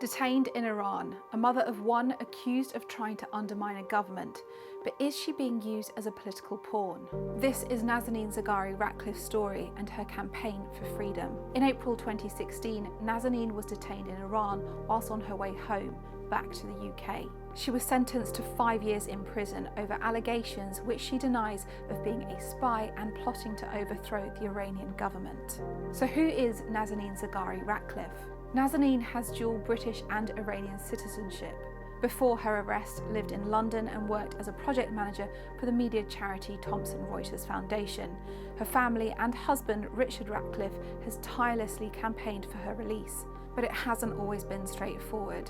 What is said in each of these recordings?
Detained in Iran, a mother of one accused of trying to undermine a government. But is she being used as a political pawn? This is Nazanin Zaghari-Ratcliffe's story and her campaign for freedom. In April 2016, Nazanin was detained in Iran whilst on her way home, back to the UK. She was sentenced to 5 years in prison over allegations which she denies of being a spy and plotting to overthrow the Iranian government. So who is Nazanin Zaghari-Ratcliffe? Nazanin has dual British and Iranian citizenship. Before her arrest, lived in London and worked as a project manager for the media charity Thomson Reuters Foundation. Her family and husband, Richard Ratcliffe, has tirelessly campaigned for her release, but it hasn't always been straightforward.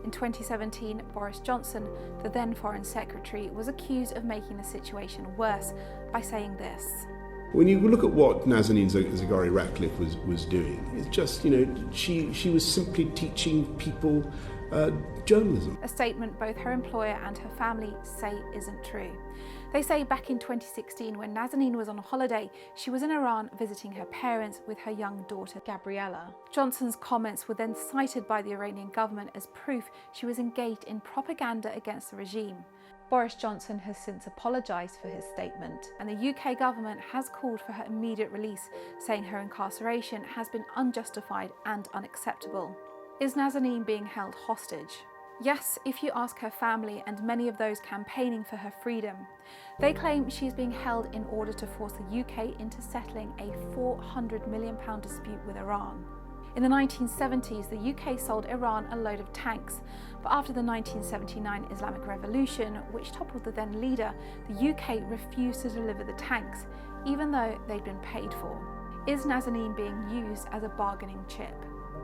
In 2017, Boris Johnson, the then Foreign Secretary, was accused of making the situation worse by saying this. When you look at what Nazanin Zaghari-Ratcliffe was doing, it's just, she was simply teaching people journalism. A statement both her employer and her family say isn't true. They say back in 2016, when Nazanin was on holiday, she was in Iran visiting her parents with her young daughter, Gabriella. Johnson's comments were then cited by the Iranian government as proof she was engaged in propaganda against the regime. Boris Johnson has since apologised for his statement, and the UK government has called for her immediate release, saying her incarceration has been unjustified and unacceptable. Is Nazanin being held hostage? Yes, if you ask her family and many of those campaigning for her freedom. They claim she is being held in order to force the UK into settling a £400 million dispute with Iran. In the 1970s, the UK sold Iran a load of tanks, but after the 1979 Islamic Revolution, which toppled the then leader, the UK refused to deliver the tanks, even though they'd been paid for. Is Nazanin being used as a bargaining chip?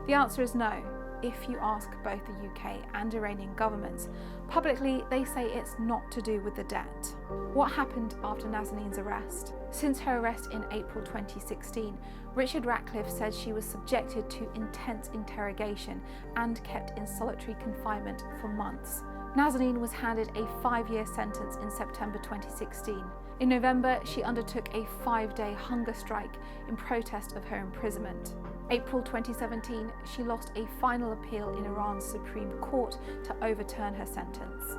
The answer is no. If you ask both the UK and Iranian governments, publicly they say it's not to do with the debt. What happened after Nazanin's arrest? Since her arrest in April 2016, Richard Ratcliffe said she was subjected to intense interrogation and kept in solitary confinement for months. Nazanin was handed a 5-year sentence in September 2016. In November, she undertook a 5-day hunger strike in protest of her imprisonment. April 2017, she lost a final appeal in Iran's Supreme Court to overturn her sentence.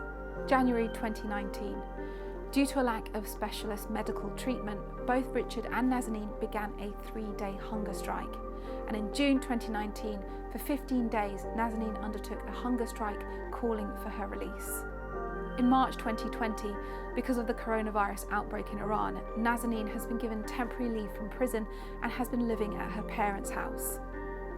January 2019. Due to a lack of specialist medical treatment, both Richard and Nazanin began a 3-day hunger strike. And in June 2019, for 15 days, Nazanin undertook a hunger strike calling for her release. In March 2020, because of the coronavirus outbreak in Iran, Nazanin has been given temporary leave from prison and has been living at her parents' house.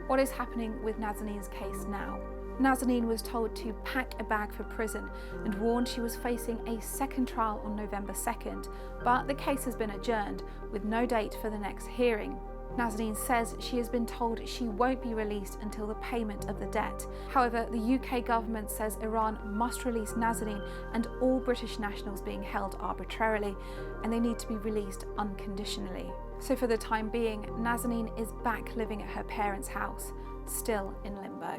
What is happening with Nazanin's case now? Nazanin was told to pack a bag for prison and warned she was facing a second trial on November 2nd, but the case has been adjourned with no date for the next hearing. Nazanin says she has been told she won't be released until the payment of the debt. However, the UK government says Iran must release Nazanin and all British nationals being held arbitrarily, and they need to be released unconditionally. So for the time being, Nazanin is back living at her parents' house, still in limbo.